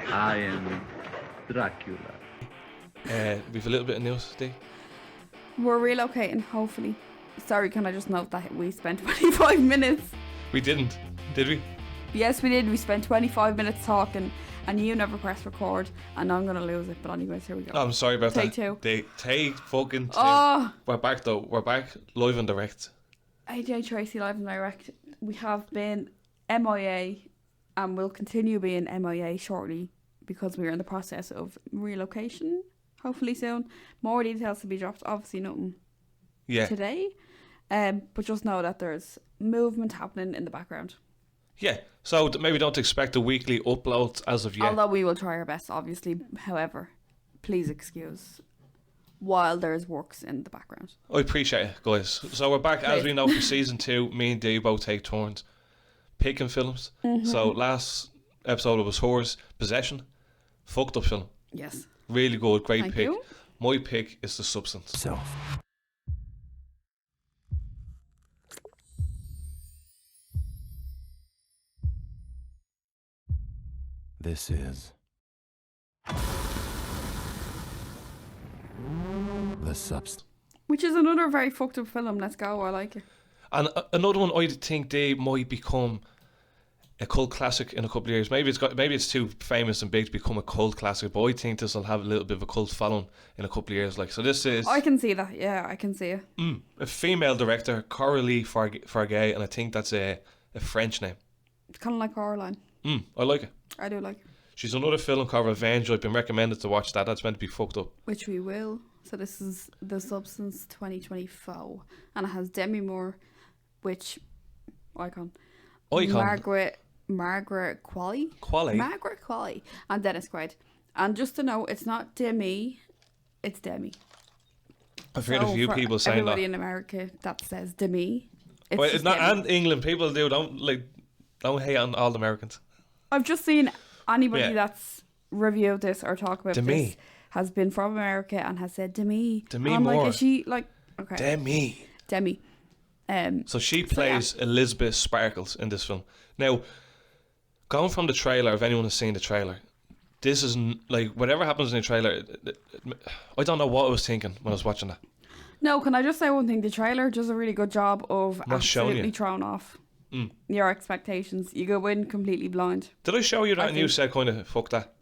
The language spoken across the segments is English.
I am Dracula. We've a little bit of news today. We're relocating, hopefully. Sorry, can I just note that we spent 25 minutes? We didn't, did we? Yes, we did. We spent 25 minutes talking, and you never pressed record, and I'm going to lose it. But anyways, here we go. Oh, I'm sorry about Take that. two. Take fucking two. Oh! We're back though. We're back live and direct. AJ Tracy live and direct. We have been MIA, and we'll continue being MIA shortly because we're in the process of relocation. Hopefully soon. More details to be dropped. Obviously nothing today. But just know that there's movement happening in the background. Yeah, so maybe don't expect a weekly upload as of yet. Although we will try our best, obviously. However, please excuse while there's works in the background. I appreciate it, guys. So we're back, as we know, for season 2. Me and Dee both take turns picking films. So last episode it was Horror's Possession. Fucked up film. Yes. Really good, great Thank pick. you. My pick is The Substance. This is The Substance. Which is another very fucked up film. Let's go. I like it. And another one I think they might become a cult classic in a couple of years. Maybe it's too famous and big to become a cult classic, but I think this will have a little bit of a cult following in a couple of years. Like, so this is I can see that. Yeah, I can see it. a female director, Coralie Fargeat, and I think that's a French name. It's kind of like Coraline. I like it. I do like it. She's another film called Revenge. I've been recommended to watch that. That's meant to be fucked up. Which we will. So this is The Substance 2024, and it has Demi Moore, which icon. Margaret Qualley, Margaret Qualley, and Dennis Quaid. And just to know, it's not Demi, it's Demi. I've heard a few people saying that. Everybody in America that says Demi. It's not, Demi. and England people don't hate on all the Americans. I've just seen anybody Yeah. that's reviewed this or talk about Demi. this has been from America and has said Demi. Demi And I'm Moore. like, is she like okay? Demi. So she plays Elizabeth Sparkles in this film. Now, going from the trailer, if anyone has seen the trailer, this is like whatever happens in the trailer. I don't know what I was thinking when I was watching that. No, can I just say one thing? The trailer does a really good job of Not showing absolutely you. throwing off your expectations. You go in completely blind. Did I show you that? And you think- said kind of fuck that.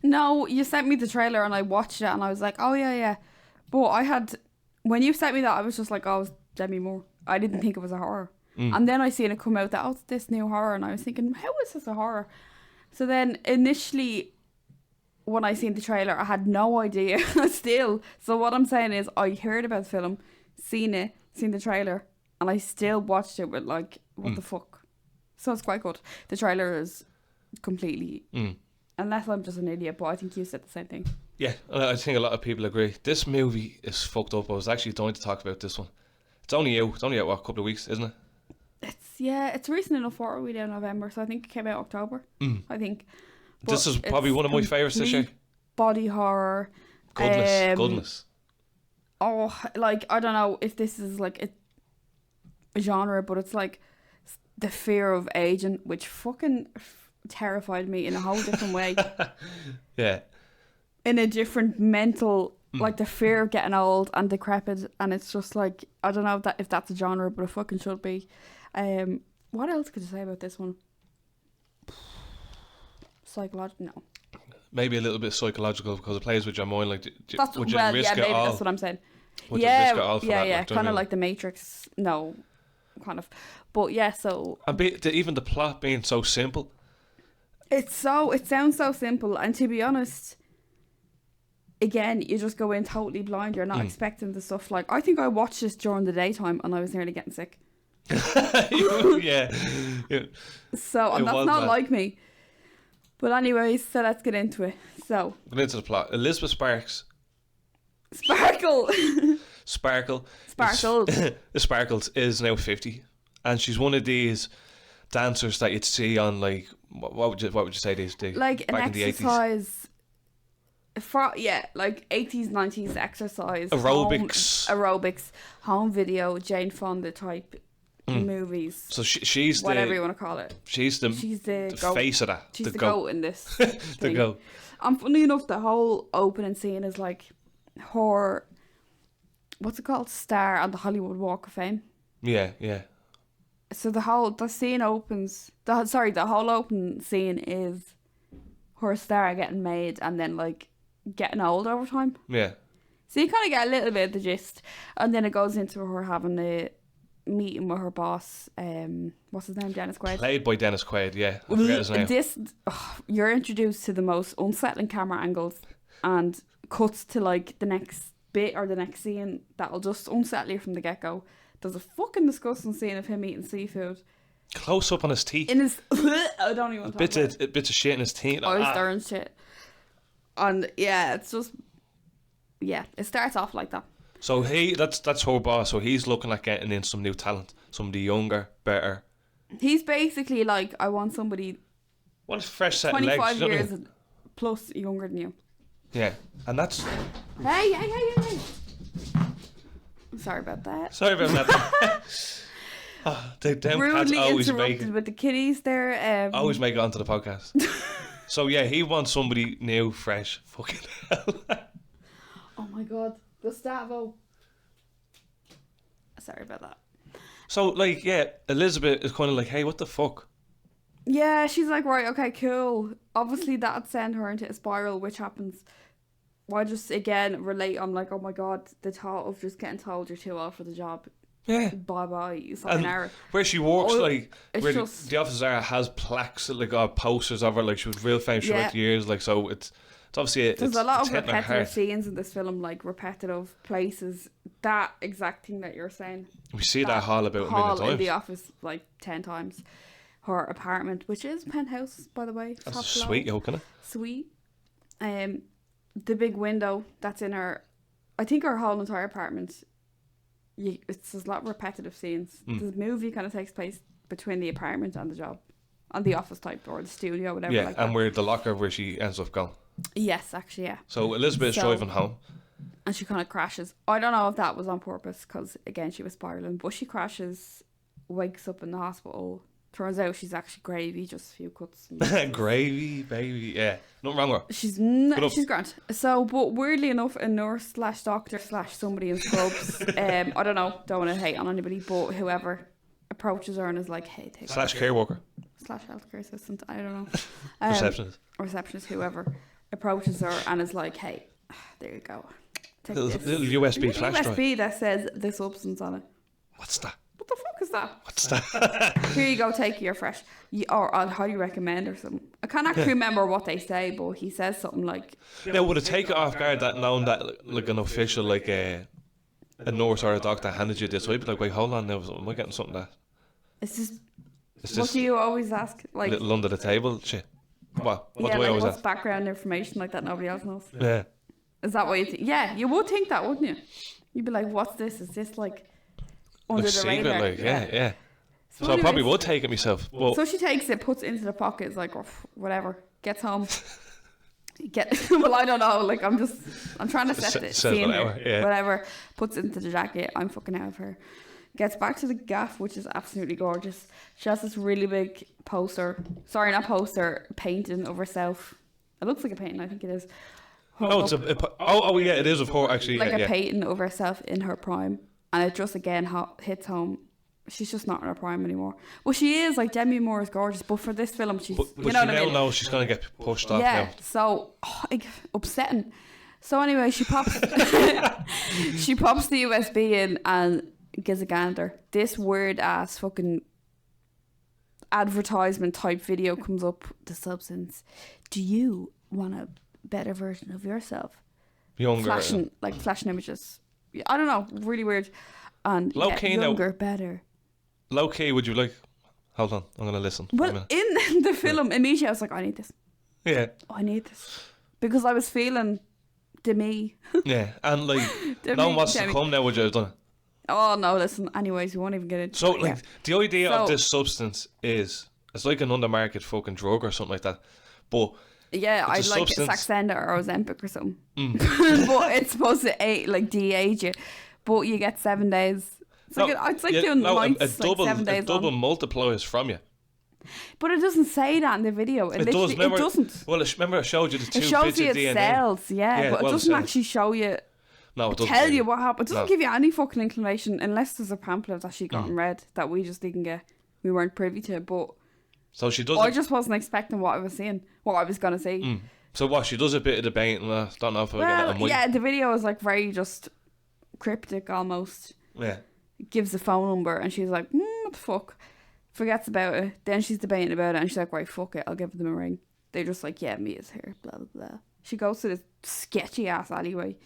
No, you sent me the trailer and I watched it and I was like, oh yeah. But when you sent me that, I was just like, oh, it's Demi Moore. I didn't think it was a horror. And then I seen it come out that, oh, it's this new horror. And I was thinking, how is this a horror? So then initially, when I seen the trailer, I had no idea still. So what I'm saying is I heard about the film, seen the trailer, and I still watched it with like, what the fuck? So it's quite good. The trailer is completely, unless I'm just an idiot, but I think you said the same thing. Yeah, I think a lot of people agree. This movie is fucked up. I was actually dying to talk about this one. It's only out what, a couple of weeks, isn't it? It's recent enough. What are we now? November, so I think it came out October. I think. This But is probably it's one of my favourites this year. complete body horror. Goodness. Oh, like I don't know if this is like a genre, but it's like the fear of aging, which fucking terrified me in a whole different way. Yeah. In a different mental, like the fear of getting old and decrepit, and it's just like I don't know if that's a genre, but it fucking should be. What else could you say about this one? Psychological? No. Maybe a little bit psychological because it plays with your mind. Like, would you risk it maybe all? that's what I'm saying. Would you risk it all for yeah, that? yeah, Like, do you know kind what I of mean? like the Matrix. No, kind of, but yeah. So And even the plot being so simple. it sounds so simple, and to be honest, again, you just go in totally blind. You're not expecting the stuff. Like I think I watched this during the daytime, and I was nearly getting sick. yeah. So It and that's was not bad. like me. But anyways, so let's get into it. So Get into the plot. Elizabeth Sparkle. Sparkle. Sparkles. Sparkles is now 50, and she's one of these dancers that you'd see on like what would you say these days? Like an back in the 80s. exercise like 80s 90s exercise Aerobics. home video Jane Fonda type movies. So she's whatever you the want to call it. she's the goat. face of that. She's the goat in this. The thing. goat. And funny enough, the whole opening scene is like her, what's it called? Star on the Hollywood Walk of Fame. Yeah, yeah. So the whole open scene is her star getting made and then like getting old over time. Yeah. So you kind of get a little bit of the gist, and then it goes into her having a meeting with her boss. What's his name? Dennis Quaid. Played by Dennis Quaid. Yeah, I forget his name. You're introduced to the most unsettling camera angles and cuts to like the next bit or the next scene that'll just unsettle you from the get go. There's a fucking disgusting scene of him eating seafood. Close up on his teeth. In his, I don't even. Bits of shit in his teeth. Oyster and shit. And yeah, it's just, yeah, it starts off like that. So that's her boss. So he's looking at getting in some new talent, somebody younger, better. He's basically like, I want somebody Want a fresh set of legs. 25 you know what I years mean? plus younger than you. Yeah, and that's. Hey. Sorry about that. Sorry about that. Them cats Rudely always interrupted make with the kitties there. always make it onto the podcast. So yeah, he wants somebody new, fresh. Fucking hell. Oh my god, Gustavo. Sorry about that. So like, yeah, Elizabeth is kind of like, hey, what the fuck? Yeah, she's like, right, okay, cool. Obviously, that'd send her into a spiral, which happens. Why just again relate? I'm like, oh my god, the thought of just getting told you're too old for the job. Yeah. Bye, you fucking And error. where she works, like, it's where just- the office area has plaques, like, posters of her, like, she was real famous for Yeah. like years, like, so it's obviously There's a lot of hitting her repetitive heart. scenes in this film, like repetitive places. That exact thing that you're saying. We see that hall about a Hall million in times. the office like 10 times. Her apartment, which is penthouse, by the way. That's top floor. sweet, yo, isn't it? Sweet. The big window that's in her, I think her whole entire apartment. It's there's a lot of repetitive scenes. The movie kind of takes place between the apartment and the job, and the office type or the studio, whatever. Yeah, like and that. we're the locker where she ends up going. Yes, actually, yeah. So Elizabeth is So- driving home. And she kind of crashes. I don't know if that was on purpose because, again, she was spiraling. But she crashes, wakes up in the hospital. Turns out she's actually gravy, just a few cuts. Gravy, baby, yeah. Nothing wrong with her. She's up. she's grand. So, but weirdly enough, a nurse / doctor / somebody in scrubs. I don't know. Don't want to hate on anybody, but whoever approaches her and is like, "Hey, take / care worker. / healthcare assistant." I don't know. Receptionist. Whoever approaches her and is like, "Hey, there you go. Take Little this USB flash drive. USB that says the substance on it." What's that? What the fuck is that? What's that? Here you go, take your fresh. Or I'd highly recommend or something. I can't actually remember what they say, but he says something like, Now, would it take it off guard that knowing that, like, an official, like, a nurse or a doctor handed you this? I'd be like, wait, hold on now, am I getting something that... "It's just." Is What this do you always ask? Like, little under the table shit? What yeah, do I like always what's ask? background information like that nobody else knows? Yeah. Is that what you think? Yeah, you would think that, wouldn't you? You'd be like, "What's this? Is this like under Like the secret, radar?" like, yeah. So I anyways, probably would take it myself. But So she takes it, puts it into the pocket, is like, oh, whatever, gets home. Well, I don't know, like, I'm trying to set the Says scene whatever, here. yeah. Whatever, puts it into the jacket, I'm fucking out of her. Gets back to the gaff, which is absolutely gorgeous. She has this really big painting of herself. It looks like a painting, I think it is. oh, it's yeah, it is of her actually. Like yeah, a yeah. painting of herself in her prime. And it just, again, hits home. She's just not in her prime anymore. Well, she is, like, Demi Moore is gorgeous, but for this film, she's, But you she know what I now mean? knows she's gonna get pushed off Yeah, now. so upsetting. So anyway, she pops she pops the USB in and gives a gander. This weird ass fucking advertisement type video comes up. The substance. Do you want a better version of yourself? Younger. Flashing images. I don't know, really weird. And Low key, no. younger, better. Low key, would you like? Hold on, I'm gonna listen. for a Well, minute. in the film, immediately I was like, I need this. Yeah, I need this. Because I was feeling Demi. yeah, and like Demi- no one wants to Demi. come now. Would you have done it? Oh no, listen. Anyways, we won't even get into So it. like Yeah. the idea of So- this substance is it's like an undermarket fucking drug or something like that, but Yeah, I'd a like substance. Saxenda or Ozempic or something. But it's supposed to de-age you. But you get 7 days It's like doing nights, like 7 days a double on. multiplies from you. But it doesn't say that in the video. It does. It doesn't. Well, remember I showed you the two It shows bits you of its DNA. cells, yeah, but it well, doesn't cells. actually show you. No, it doesn't Tell really. you what happened. It doesn't No. give you any fucking inclination unless there's a pamphlet that she got and read that we just didn't get. We weren't privy to, but So she does. I just wasn't expecting what I was seeing, what I was gonna see. So what? She does a bit of debate, and I don't know if I'm Well, yeah, the video is like very just cryptic almost. Yeah. Gives the phone number and she's like, what the fuck? Forgets about it. Then she's debating about it and she's like, right, fuck it, I'll give them a ring. They're just like, yeah, Mia's here, blah blah blah. She goes to this sketchy ass alleyway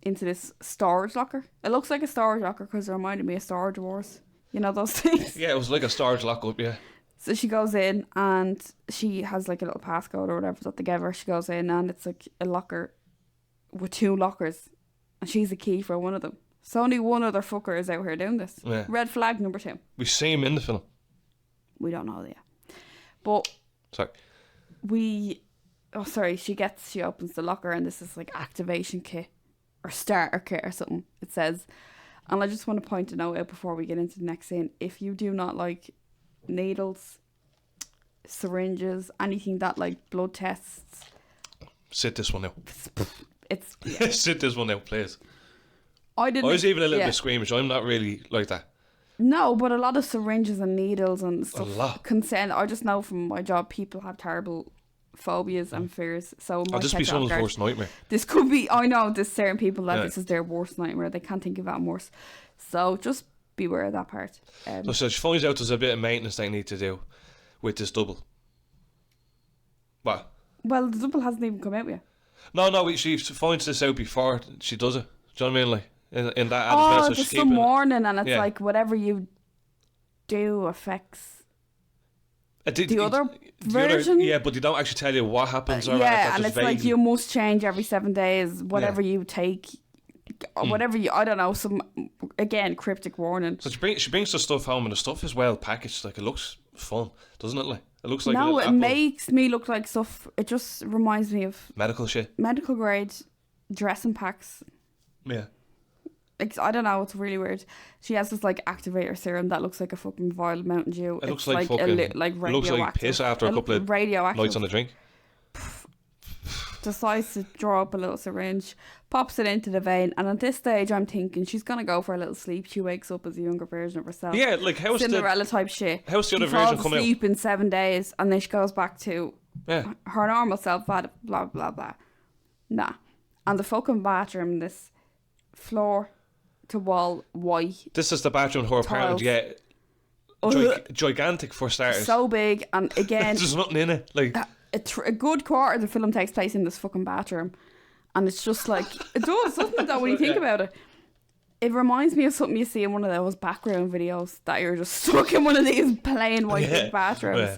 into this storage locker. It looks like a storage locker because it reminded me of Storage Wars. You know those things? Yeah, it was like a storage lockup. Yeah. So she goes in and she has like a little passcode or whatever that they give her. She goes in and it's like a locker with 2 lockers and she's the key for one of them. So only one other fucker is out here doing this. Yeah. Red flag number 2. We see him in the film. We don't know yet. But Sorry. she opens the locker and this is like activation kit or starter kit or something, it says. And I just want to point a note out before we get into the next scene. If you do not like needles, syringes, anything that like blood tests, Sit this one out. it's yeah. Sit this one out, please. I I was even a little bit squeamish. I'm not really like that. No, but a lot of syringes and needles and stuff. A lot. Consent. I just know from my job, people have terrible phobias and fears. So I'll just be someone's guard. worst nightmare. This could be. I know there's certain people that Yeah. this is their worst nightmare. They can't think of that worse. So just beware of that part. So she finds out there's a bit of maintenance they need to do with this double. What? Well, the double hasn't even come out yet. No, she finds this out before she does it. Do you know what I mean? Like in that ad as Oh, well. So there's she's some keeping warning, and it's Yeah. like whatever you do affects the other version. Yeah, but they don't actually tell you what happens. Or Yeah, and it's like vaguely. you must change every 7 days. Whatever you take, whatever you. I don't know. Some again cryptic warning. So she brings the stuff home, and the stuff is well packaged. Like it looks fun, doesn't it? Like it looks like a No, little it Apple makes me look like stuff. It just reminds me of medical shit. medical grade dressing packs. Yeah. I don't know, it's really weird. She has this like activator serum that looks like a fucking vial of Mountain Dew. It looks It's like a fucking. like It looks like radioactive. piss after a couple of radioactive. nights on the drink. Decides to draw up a little syringe, pops it into the vein, and at this stage I'm thinking she's gonna go for a little sleep. She wakes up as a younger version of herself. Yeah, like how's Cinderella type shit. how's the other She version falls come out? asleep in 7 days, and then she goes back to Yeah. her normal self. Blah blah blah. Nah, and the fucking bathroom, this floor to wall white, This is the bathroom in her apartment. Tiles. Yeah. Gigantic for starters. so big, and again, There's nothing in it. Like a good quarter of the film takes place in this fucking bathroom, and it's just like it does, doesn't it? Though when you think about it, it reminds me of something you see in one of those background videos that you're just stuck in one of these plain white big bathrooms. Yeah.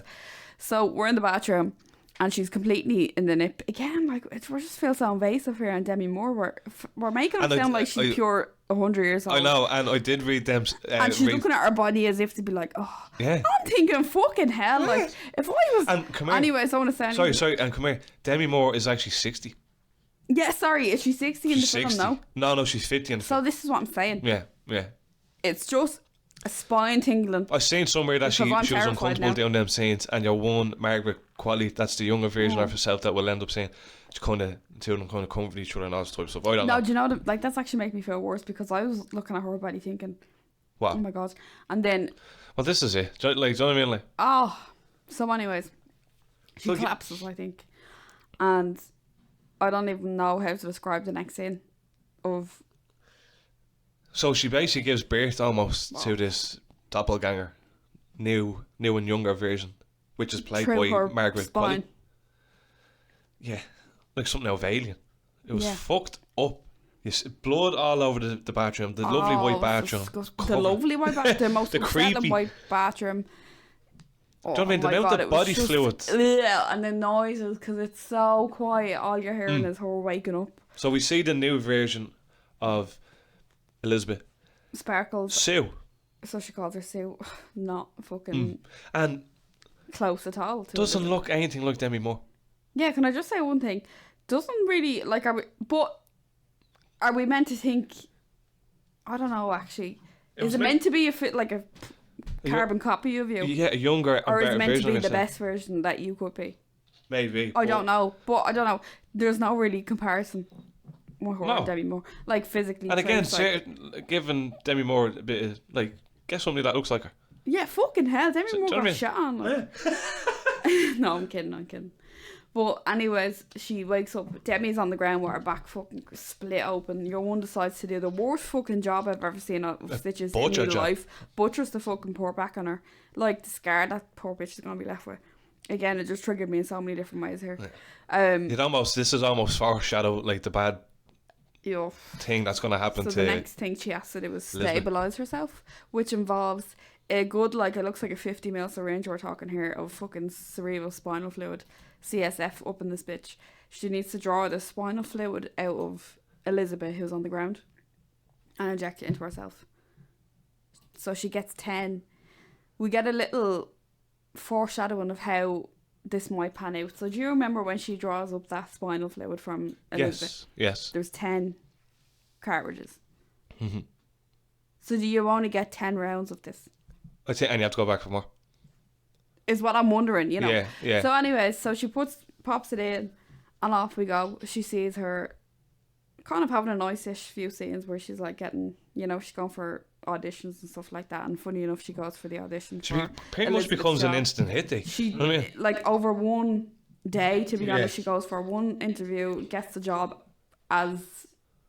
So we're in the bathroom, and she's completely in the nip again. Like we just feel so invasive here, and Demi Moore, we're making her And sound like she's pure 100 years old. I know, and I did read them. And she's looking at her body as if to be like, oh, Yeah. I'm thinking, fucking hell, like if I was. And come here. Anyways, I want to say. Sorry, and come here. Demi Moore is actually 60. Yeah, sorry, is she 60 in She's the film? 60. No. No, she's 50 in the So film. this is what I'm saying. Yeah. It's just a spine tingling. I seen somewhere that she Because I'm was terrified uncomfortable now. doing them scenes, and your one Margaret Qualley, that's the younger version of herself that will end up saying, it's kind of two of them kind of comfort each other and all this type of stuff. I don't No, know. do you know like that's actually making me feel worse because I was looking at her body thinking, What? oh my god, and then Well, this is it. Do you know what I mean? Like, so anyways, she Look, collapses, I think, and I don't even know how to describe the next scene of. so she basically gives birth almost to this doppelganger, new and younger version, which is played through by her Margaret spine. Qualley. Yeah, like something out of Alien. It was Yeah. fucked up. You see blood all over the bathroom, the lovely white it's bathroom. disgusting. The covered. lovely white bathroom, the most The upsetting creepy- white bathroom. Oh, Do you know what I mean? The my amount God, of it was body just- fluids. Yeah, and the noises because it's so quiet. All you're hearing is her waking up. So we see the new version of Elizabeth, Sparkles. Sue, So she calls her Sue. Not fucking and close at all. To doesn't Elizabeth. look anything like Demi Moore. Yeah, can I just say one thing? Doesn't really like. Are we meant to think? I don't know. Actually, Is it meant to be like a carbon copy of you? Yeah, a younger and or is better it meant to version be of the yourself. best version that you could be? Maybe. I don't know. But I don't know. There's no really comparison with her No. and Demi Moore. Like physically. And again, traits, giving Demi Moore a bit of, like, get somebody that looks like her. yeah, fucking hell. Demi Moore do you know got what I mean? shot on. Like. No, I'm kidding. But anyways, she wakes up. Demi's on the ground with her back fucking split open. Your one decides to do the worst fucking job I've ever seen of stitches in butcher my job. life. Butchers the fucking poor back on her. Like the scar that poor bitch is gonna be left with. Again, it just triggered me in so many different ways here. This is almost foreshadow like the bad Yeah. thing that's going to happen So to. the next thing she has to do is Elizabeth. stabilise herself, which involves a good, like, it looks like a 50 ml syringe we're talking here of fucking cerebral spinal fluid, CSF, up in this bitch. She needs to draw the spinal fluid out of Elizabeth, who's on the ground, and inject it into herself. So she gets 10. We get a little foreshadowing of how this might pan out. So do you remember when she draws up that spinal fluid from Elizabeth? Yes. There's 10 cartridges. Mm-hmm. So do you only get 10 rounds of this? I'd say, and you have to go back for more. Is what I'm wondering, you know. Yeah. So anyways, so she pops it in, and off we go. She sees her kind of having a nice-ish few scenes where she's like getting, you know, she's going for auditions and stuff like that. And funny enough, she goes for the audition. She for pretty much Elizabeth's becomes an job. instant hit. She, I mean, like, over one day, to be honest, Yes. she goes for one interview, gets the job as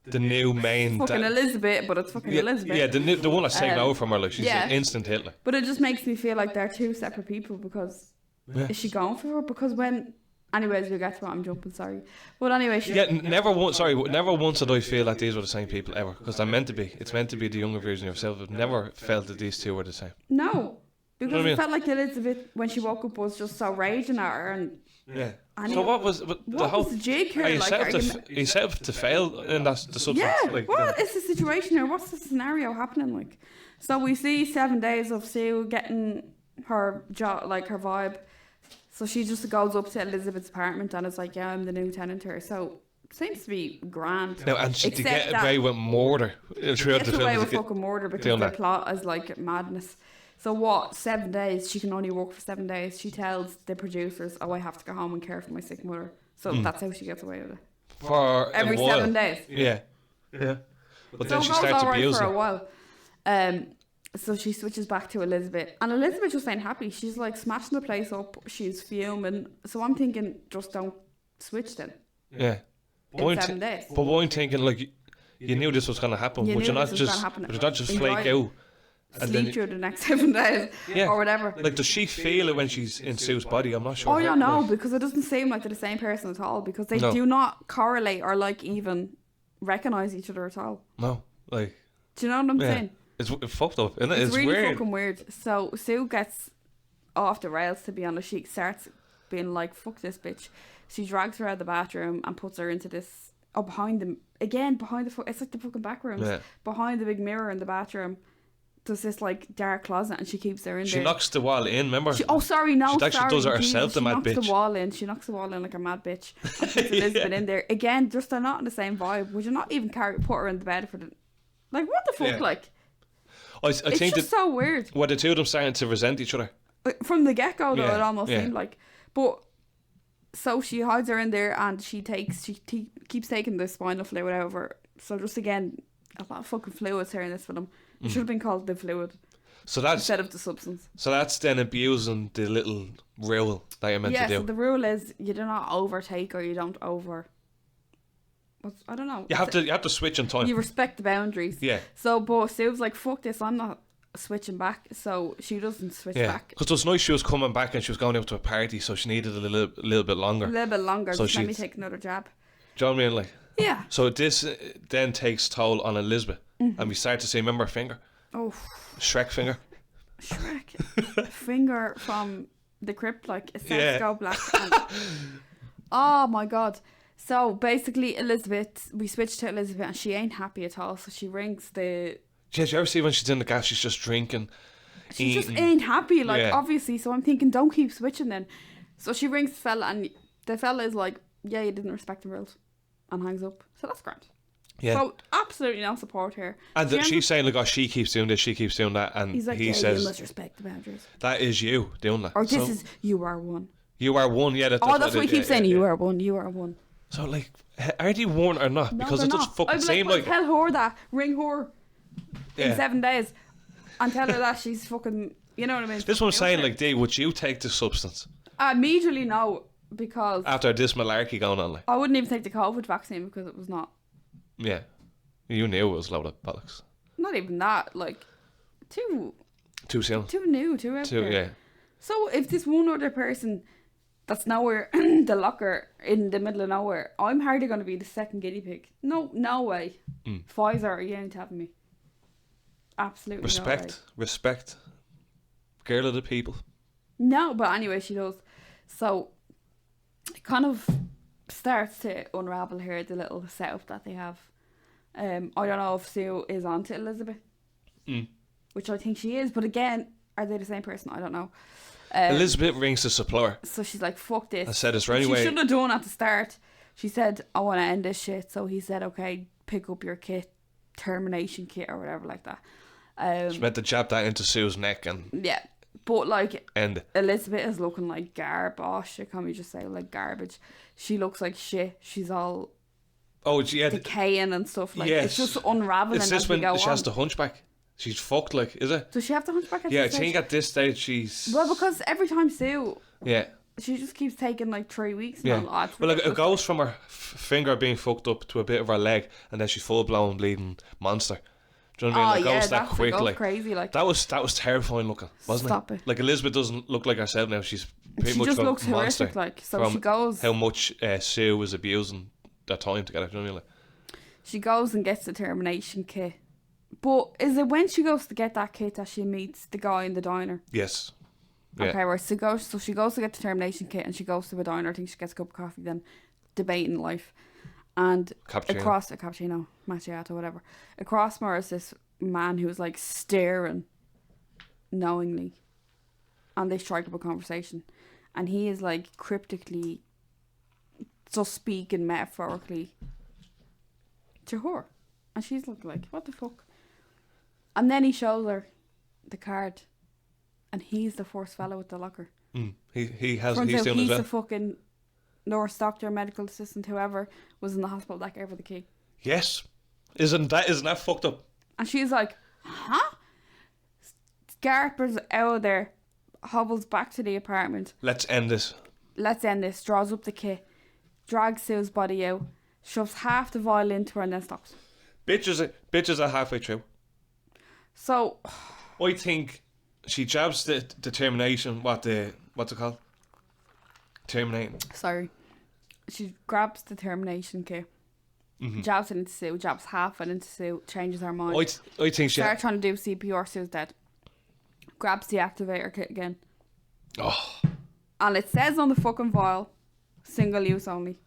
the new main. fucking Elizabeth, but it's fucking Elizabeth. Yeah, the one that's taken over from her, like, she's yeah. an instant hit. Like. But it just makes me feel like they're two separate people because is she going for her? Because when, anyways, we'll get to what I'm jumping. Sorry, but anyway, she, Never once did I feel that these were the same people ever, because they're meant to be. It's meant to be the younger version of yourself. I've never felt that these two were the same. no, because what I mean? it felt like Elizabeth when she woke up was just so raging at her and. Yeah. And So what was the what whole? was the jig here? Are you Like, set are up you to, set up to fail in that the substance? yeah, Like, what is the situation here? What's the scenario happening like? So we see 7 days of Sue getting her job, like her vibe. So she just goes up to Elizabeth's apartment and is like, yeah, I'm the new tenant here. So seems to be grand. Now, and she to Except get that- away with murder throughout the Gets away film. with fucking murder because doing the that. plot is like madness. So what, 7 days? She can only work for 7 days. She tells the producers, oh, I have to go home and care for my sick mother. So that's how she gets away with it. For Every a while. 7 days. Yeah. But So then it she goes starts all right abusing. for a while. So she switches back to Elizabeth. And Elizabeth just ain't happy. She's like smashing the place up. She's fuming. So I'm thinking, just don't switch then. Yeah. In 7 days. But what I'm thinking, like, you knew this was going to happen. You Would you knew not this was just, gonna happen. would you not just Enjoy flake it. out? And Sleep then, through the next 7 days. Yeah. Or whatever. like, does she feel it when she's in Sue's body? I'm not sure. Oh, yeah, how- no, like- because it doesn't seem like they're the same person at all. Because they No. do not correlate or like even recognize each other at all. No, like, Do you know what I'm yeah. saying? It's fucked up, isn't it? It's really weird. fucking weird. So Sue gets off the rails, to be honest. She starts being like, fuck this bitch. She drags her out of the bathroom and puts her into this, behind them, again, behind the, it's like the fucking back rooms. Yeah. Behind the big mirror in the bathroom. There's this like dark closet and she keeps her in She there. knocks the wall in, remember? She actually does it herself, the she mad knocks bitch. the wall in. She knocks the wall in like a mad bitch. And puts Elizabeth in there. Again, just they're not in the same vibe. Would you not even put her in the bed for the... Like, what the fuck, Yeah. like? I It's think just that so weird. the two of them starting to resent each other. From the get-go, though, Yeah, it almost yeah. seemed like. But... So she hides her in there and she keeps taking the spinal fluid out of her. So just again, a lot of fucking fluids here in this film. It should have been called the fluid So that's instead of the substance. then abusing the little rule that you're meant Yeah, to do. so the rule is you do not overtake or you don't I don't know. You have to switch on time. You respect the boundaries. Yeah. So, but Sue's like, fuck this, I'm not switching back. So she doesn't switch Yeah, back. because those nights she was coming back and she was going out to a party, so she needed a little bit longer. A little bit longer. So Just let me she's- take another jab. Do you know what I mean? Like, Yeah. so this then takes toll on Elizabeth, and we start to see, remember her finger, Oh, Shrek finger. Shrek. Finger from the crypt, like it says Yeah. go black. And... Oh my god. So basically, Elizabeth, we switch to Elizabeth, and she ain't happy at all. So she rings the. Did you ever see when she's in the gaff, she's just drinking, She just eating? ain't happy, like Yeah. obviously. So I'm thinking, don't keep switching then. So she rings the fella, and the fella is like, "Yeah, you didn't respect the rules," and hangs up. So that's grand. Yeah. So absolutely no support here. And Do you she's saying, like, oh, she keeps doing this, she keeps doing that, and He's like, he yeah, says, you must respect the boundaries. that is you doing that. Or this So, is, you are one. you are one, yeah. That's what he keeps saying, you are one, you are one. So, like, are they one or not? No, Because they're it does not. fucking I'd be seem well, like... tell her that. Ring her in Yeah. 7 days. And tell her that she's fucking, you know what I mean? This is what I'm saying, like, Dee, would you take the substance Immediately no, because after this malarkey going on? Like, I wouldn't even take the COVID vaccine because it was not. yeah. You knew it was a load of bollocks. Not even that, like, too Too soon. new, too out there. Yeah. So if this one other person that's nowhere in the locker in the middle of nowhere, I'm hardly going to be the second guinea pig. No way. Pfizer, you ain't having me. Absolutely Respect. Respect. Girl of the people. No, but anyway, she does. So it kind of starts to unravel here, the little setup that they have. I don't know if Sue is on to Elizabeth, which I think she is, but again, are they the same person? I don't know. Elizabeth rings the supplier. So she's like, fuck this. I said, is there Which any way... She should have done at the start. She said, I want to end this shit. So he said, okay, pick up your kit, termination kit or whatever like that. She meant to jab that into Sue's neck and Yeah. But like, end it. Elizabeth is looking like garbage. Can we just say like garbage? She looks like shit. She's all Oh, yeah. decaying and stuff. Like, Yes. it's just unraveling Is this as we when go she has on. the hunchback? She's fucked, like, is it? Does she have the hunchback at Yeah, I this stage? think at this stage she's... Well, because every time Sue, Yeah. she just keeps taking like 3 weeks. Yeah. And all that. Well, like, it goes from her finger being fucked up to a bit of her leg, and then she's full-blown bleeding monster. Do you know what I mean? It goes that quick, goes like... crazy. Like, That was terrifying looking, wasn't Stop it? it. Like, Elizabeth doesn't look like herself now. She's pretty she much just a looks monster horrific. Like, so from she goes. how much Sue was abusing their time together. Do you know what I mean? Like, She goes and gets the termination kit. But is it when she goes to get that kit that she meets the guy in the diner? yes. Yeah. Okay, right. So she goes to get the termination kit and she goes to a diner. I think she gets a cup of coffee, then debating life. And Cappuccino. across a cappuccino, macchiato, whatever. Across more is this man who's like staring knowingly. And they strike up a conversation. And he is like cryptically just speaking metaphorically to her. And she's like, what the fuck? And then he shows her the card. And he's the first fellow with the locker. He's Turns doing out as he's well. the fucking nurse, doctor, medical assistant, whoever was in the hospital that gave her the key. Yes. Isn't that fucked up? And she's like, huh? Scarpers out of there, hobbles back to the apartment. Let's end this. Let's end this. Draws up the kit, drags Sue's body out, shoves half the vial into her and then stops. Bitches are halfway through. So, I think she jabs the determination. What's it called? Terminating. sorry. She grabs the termination kit, jabs it into Sue, jabs half it into Sue, changes her mind. I think she. Start trying to do CPR, Sue's dead. Grabs the activator kit again. Oh, And it says on the fucking vial, single use only.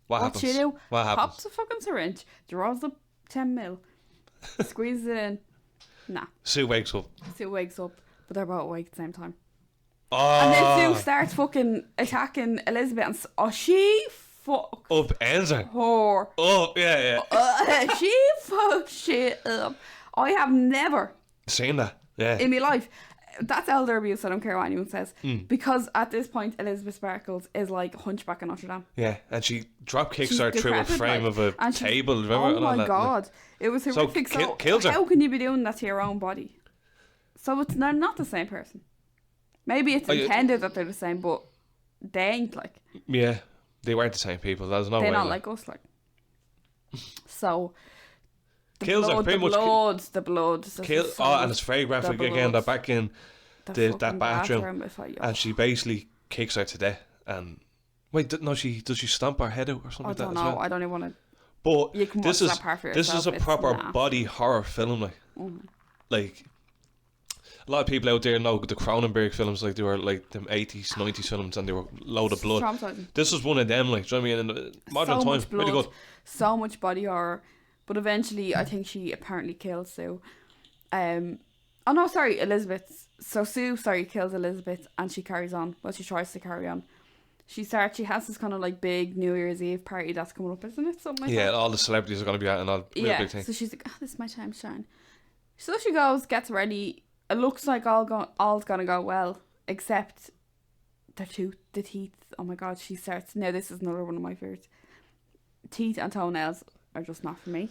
what What happens? she do? What happens? Pops a fucking syringe, draws the 10 mil, squeezes it in. Nah. Sue wakes up. Sue wakes up, but they're both awake at the same time. Oh, And then Sue starts fucking attacking Elizabeth and she fucks up ends her. her. Oh, yeah. She fucks shit up. I have never Seen that? Yeah. in my life. That's elder abuse. I don't care what anyone says. Because at this point, Elizabeth Sparkles is like Hunchback in Notre Dame. Yeah, and she drop kicks She's her through a decrepit, frame like, of a and table. Remember? Oh and all my that? god, it was horrific. So, kills her. how can you be doing that to your own body? So they're not the same person. Maybe it's intended that they're the same, but they ain't like. Yeah, they weren't the same people. There's no They're way. not like us, like. So. The Kills her, blood, pretty the much blood, the blood. This Kill. is so Oh, and much- it's very graphic the again. They're blood, back in the that fucking bathroom, if I- and she basically kicks her to death. And wait, no, does she stomp her head out or something I like that don't as know. well? I don't even want to. But You can this watch is that part for this is yourself, a it's proper nasty. body horror film, like. Like a lot of people out there know the Cronenberg films, like they were like them 80s, 90s films, and they were load of blood. Traumatizing. This is one of them, like, do you know what I mean? In the modern So times, much blood, really good. so much body horror. But eventually, I think she apparently kills Sue. Oh no, sorry, Elizabeth. So Sue, kills Elizabeth, and she carries on. Well, she tries to carry on. She has this kind of like big New Year's Eve party that's coming up, isn't it? Something like that. Yeah, all the celebrities are going to be out and all real big things. So she's like, oh, this is my time to shine. So she goes, gets ready. It looks like all's gonna go well, except the teeth. Oh my god, she starts. Now this is another one of my favorites. Teeth and toenails are just not for me.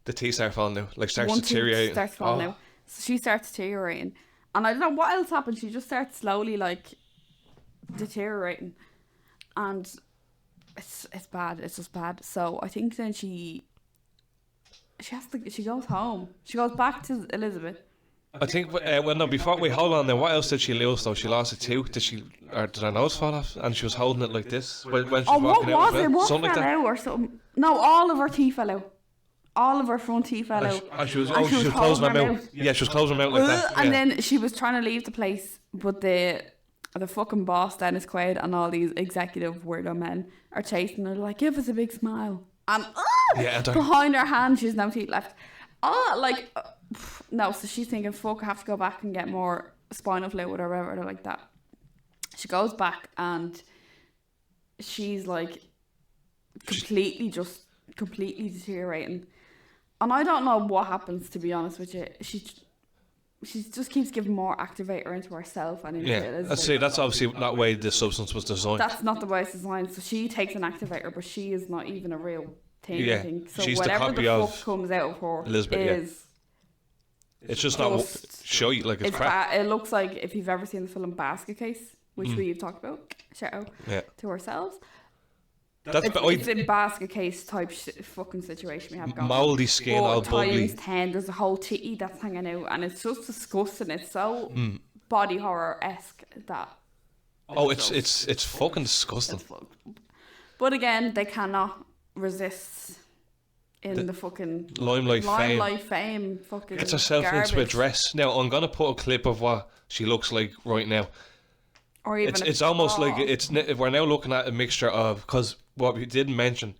The teeth start falling now, like starts One deteriorating. tooth starts falling out. So she starts deteriorating, and I don't know what else happened. She just starts slowly like deteriorating, and it's bad. It's just bad. So I think then she goes home. She goes back to Elizabeth. I think. Well, no. Before we hold on. Then what else did she lose though? She lost a tooth. Did her nose fall off? And she was holding it like this when she was walking out. What was it? What like fell that? out or something? No, all of her teeth fell out. All of her front teeth fell out. And she was closing her mouth. Yeah, she was closing her mouth like that. And then she was trying to leave the place, but the fucking boss, Dennis Quaid, and all these executive weirdo men are chasing her, like, give us a big smile. And behind her hand, she's no teeth left. No, so she's thinking, fuck, I have to go back and get more spinal fluid or whatever like that. She goes back and she's like completely deteriorating. And I don't know what happens, to be honest with you. She just keeps giving more activator into herself and into Elizabeth. That's obviously not the way the substance was designed. That's not the way it's designed. So she takes an activator, but she is not even a real thing. Yeah, I think. So she's whatever the copy the of fuck comes out of her Elizabeth, is. It's just not show you like it's crap. It looks like if you've ever seen the film Basket Case, which we've talked about, shout out to ourselves. It's a basket case type fucking situation we have going. Mouldy skin, all bubbly. Times 10, there's a whole titty that's hanging out, and it's just disgusting. It's so body horror-esque that. It's fucking disgusting. But again, they cannot resist in the fucking limelight fame. Fucking gets herself garbage. into a dress. Now I'm gonna put a clip of what she looks like right now. Or even it's almost like we're now looking at a mixture of, because what we didn't mention,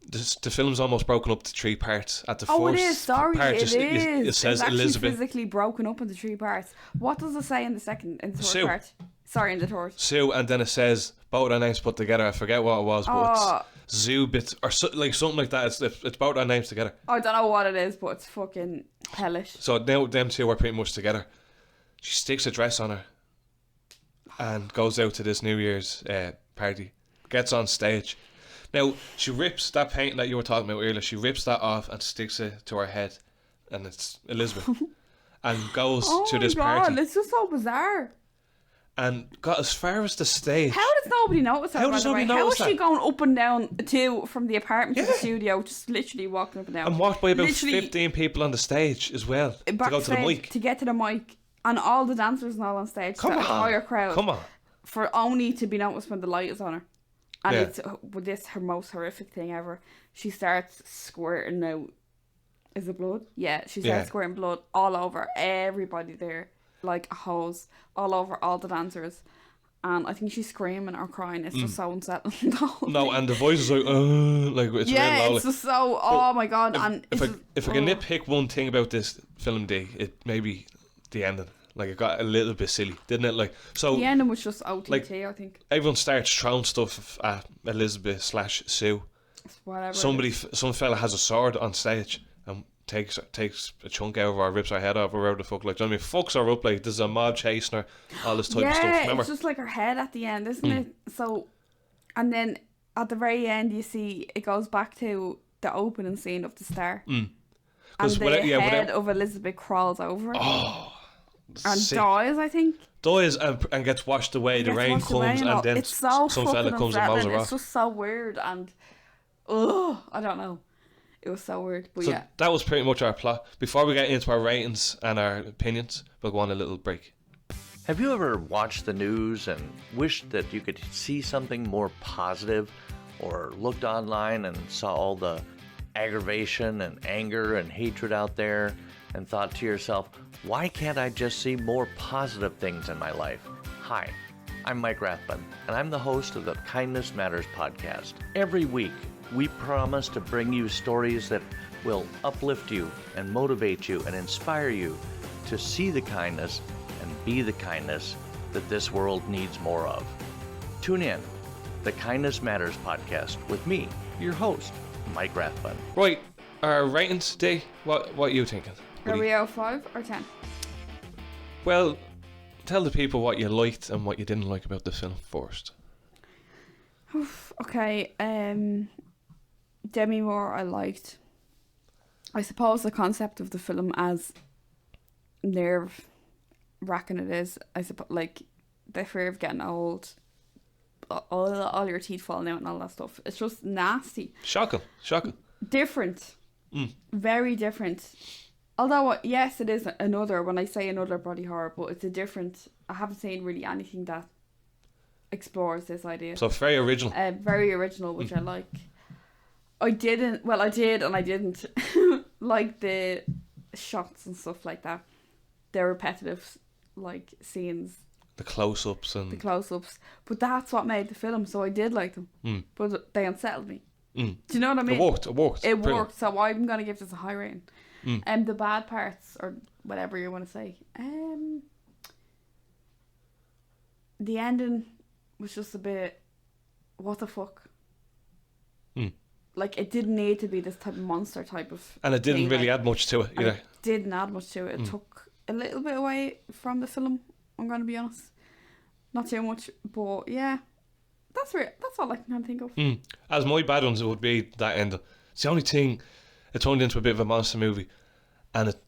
the film's almost broken up to 3 parts. At the first it is. Sorry, part, it is. it says it's Elizabeth physically broken up into 3 parts. What does it say in the third part? Sorry, in the third. Sue, and then it says both our names put together. I forget what it was, but it's Zubit or something like that. It's both our names together. I don't know what it is, but it's fucking hellish. So now them two are pretty much together. She sticks a dress on her and goes out to this New Year's party. Gets on stage. Now, she rips that paint that you were talking about earlier. She rips that off and sticks it to her head. And it's Elizabeth. And goes to this party. It's just so bizarre. And got as far as the stage. How does nobody notice that? How does nobody notice How is she going up and down from the apartment to the studio, just literally walking up and down? And walked by about 15 people on the stage as well. To go to the mic. To get to the mic. And all the dancers and all on stage. Come on. The higher crowd. Come on. For only to be noticed when the light is on her. And it's this her most horrific thing ever. She starts squirting out. Is it blood? Yeah, she starts squirting blood all over everybody there, like a hose, all over all the dancers. And I think she's screaming or crying. It's just so unsettling. No, and the voice is like it's real low. It's just so. Oh my god! If I can nitpick one thing about this film, it maybe the ending. Like, it got a little bit silly, didn't it? Like, so the ending was just OTT, I think. Everyone starts throwing stuff at Elizabeth / Sue. Whatever. Some fella has a sword on stage and takes a chunk out of her, or rips her head off, or whatever the fuck. Like, do you know what I mean? Fucks her up, like there's a mob chasing her, all this type of stuff. Remember? It's just like her head at the end, isn't it? So, and then at the very end, you see it goes back to the opening scene of the Star, and the head of Elizabeth crawls over it. And sick. Dies, I think. Dies and gets washed away. The rain comes and then it's so some fella comes and mows her off. It's just so weird and I don't know. It was so weird. But so that was pretty much our plot. Before we get into our ratings and our opinions, we'll go on a little break. Have you ever watched the news and wished that you could see something more positive, or looked online and saw all the aggravation and anger and hatred out there and thought to yourself, why can't I just see more positive things in my life? Hi, I'm Mike Rathbun, and I'm the host of the Kindness Matters podcast. Every week, we promise to bring you stories that will uplift you and motivate you and inspire you to see the kindness and be the kindness that this world needs more of. Tune in, the Kindness Matters podcast with me, your host, Mike Rathbun. Right, our ratings today, what are you thinking? Are we out 5 or 10? Well, tell the people what you liked and what you didn't like about the film first. Okay, Demi Moore I liked. I suppose the concept of the film, as nerve wracking it is, I suppose, like the fear of getting old, all your teeth falling out and all that stuff. It's just nasty. Shocking. Different. Very different. Although, yes, it is another, when I say another body horror, but it's a different, I haven't seen really anything that explores this idea. So very original. Very original, which I like. I did and I didn't like the shots and stuff like that. The repetitive, like, scenes. The close-ups and... The close-ups. But that's what made the film, so I did like them. But they unsettled me. Do you know what I mean? It worked. It worked, so I'm going to give this a high rating. The bad parts, or whatever you want to say. The ending was just a bit, what the fuck? Like, it didn't need to be this type of monster type of... And it didn't thing, really like, add much to it either. It didn't add much to it. It took a little bit away from the film, I'm going to be honest. Not too much, but yeah. That's all I can kind of think of. As my bad ones, it would be that ending. It's the only thing, it turned into a bit of a monster movie, and it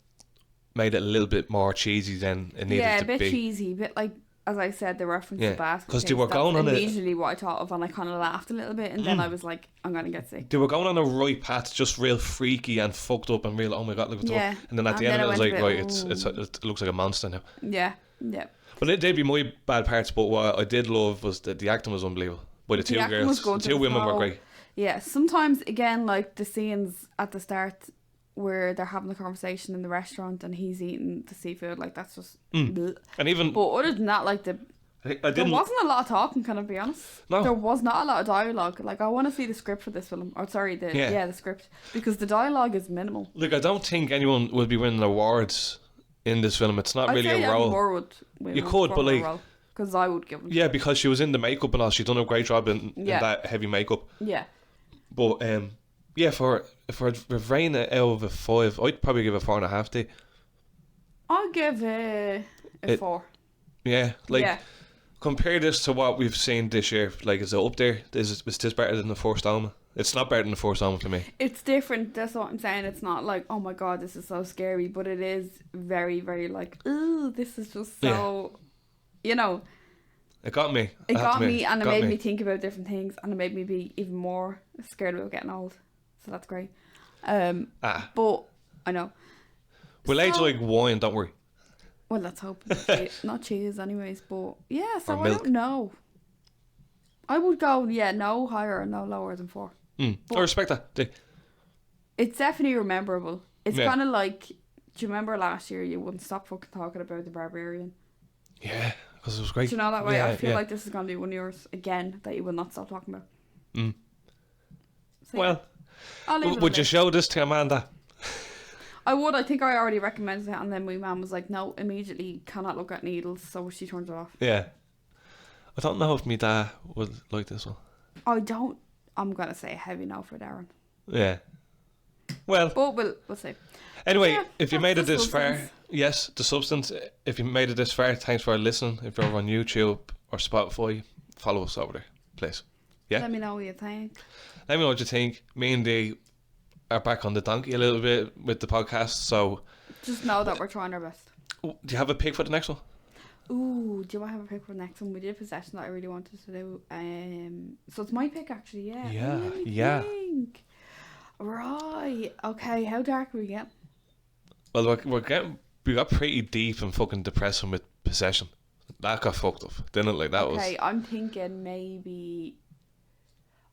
made it a little bit more cheesy than it needed to be. Yeah, a bit cheesy, a bit like, as I said, the reference to basket because case. they were going on immediately what I thought of, and I kind of laughed a little bit, and then I was like, I'm going to get sick. They were going on a right path, just real freaky and fucked up and real, oh my god, look at the And then at the end of it, it was like, right, it looks like a monster now. Yeah. But it did be my bad parts, but what I did love was that the acting was unbelievable. By the two girls, the two women were great. Yeah, sometimes, again, like the scenes at the start where they're having a conversation in the restaurant and he's eating the seafood, like, that's just... And even... But other than that, like, there wasn't a lot of talking, can I be honest? No. There was not a lot of dialogue. Like, I want to see the script for this film. Or, sorry, the script. Because the dialogue is minimal. Look, I don't think anyone will be winning awards in this film. It's not really a role. More would win. You could, but like... Because I would give them. Yeah, because she was in the makeup and all. She's done a great job in that heavy makeup. Yeah. But, for rating it out of a 5, I'd probably give it 4.5 to. I'll give it a 4. Yeah, compare this to what we've seen this year. Like, is it up there? Is this better than the first Omen? It's not better than the first Omen for me. It's different, that's what I'm saying. It's not like, oh my god, this is so scary. But it is very, very like, ooh, this is just so... Yeah. You know, it got me. It got me, and it made me think about different things, and it made me be even more scared about getting old. So that's great. But I know. We'll age like wine, don't worry. Well, let's hope. Not cheese, anyways. But yeah, so or I don't know. I would go, no higher and no lower than 4. I respect that. It's definitely rememberable. It's kind of like, do you remember last year you wouldn't stop fucking talking about The Barbarian? Yeah, because it was great. Do you know that way? I feel like this is going to be one of yours again that you will not stop talking about. So, well, would you show this to Amanda? I would. I think I already recommended it, and then my mum was like, no, immediately cannot look at needles, so she turned it off. Yeah. I don't know if my dad would like this one. I don't. I'm going to say a heavy no for Darren. Yeah. Well. But we'll see. Anyway, if you made it this far, yes, the substance. If you made it this far, thanks for listening. If you're over on YouTube or Spotify, follow us over there, please. Yeah. Let me know what you think. Let me know what you think. Me and Dee are back on the donkey a little bit with the podcast, so just know that we're trying our best. Do you have a pick for the next one? Ooh, do I have a pick for the next one? We did a possession that I really wanted to do. So it's my pick actually. Yeah. Think. Right. Okay. How dark are we getting? Well, we got pretty deep and fucking depressing with possession. That got fucked up, didn't it? Like that was. Okay, I'm thinking maybe.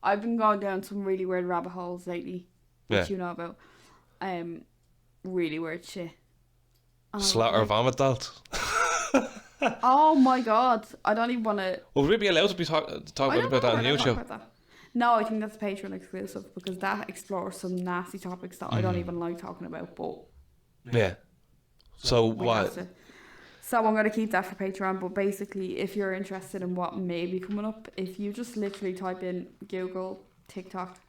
I've been going down some really weird rabbit holes lately, which you know about. Really weird shit. Slaughter vomit dolls. Oh my god! I don't even want to. Will we be allowed to be talk about that on YouTube? No, I think that's Patreon exclusive because that explores some nasty topics that I don't even like talking about. But yeah. So what? So I'm going to keep that for Patreon. But basically, if you're interested in what may be coming up, if you just literally type in Google, TikTok,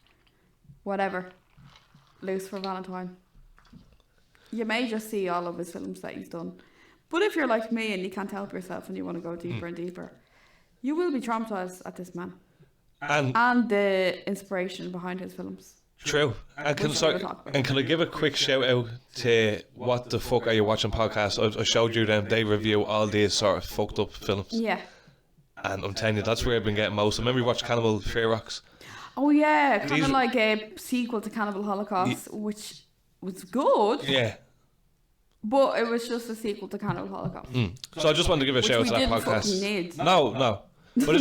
whatever, Lucifer Valentine, you may just see all of his films that he's done. But if you're like me and you can't help yourself and you want to go deeper and deeper, you will be traumatized at this man and the inspiration behind his films. True. And can I give a quick shout out to What the Fuck Are You Watching podcast? I showed you them. They review all these sort of fucked up films. Yeah. And I'm telling you, that's where I've been getting most. I remember we watched Cannibal Fear Rocks. Oh yeah, kind of like a sequel to Cannibal Holocaust, which was good. Yeah. But it was just a sequel to Cannibal Holocaust. So I just wanted to give a shout out to that podcast. No. But I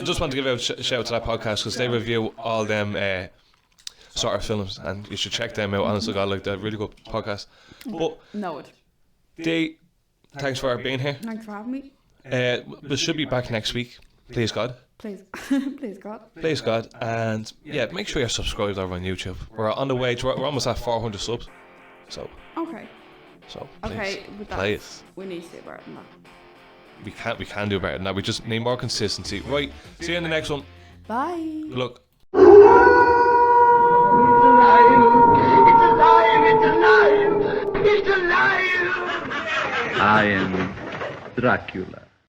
just want to give a shout out to that podcast because they review all them sort of films, and you should check them out. Honestly, God, like, they're really good podcast. But thanks for being here. Thanks for having me. We should be back next week. Please God. Please God. Please God. And yeah, make sure you're subscribed over on YouTube. We're on the way. We're almost at 400 subs. So. Okay. So please, okay, with that, please. We need to do better than that. We can do better than that. We just need more consistency. Right. See you in the next one. Bye. Good luck. It's alive! I am Dracula.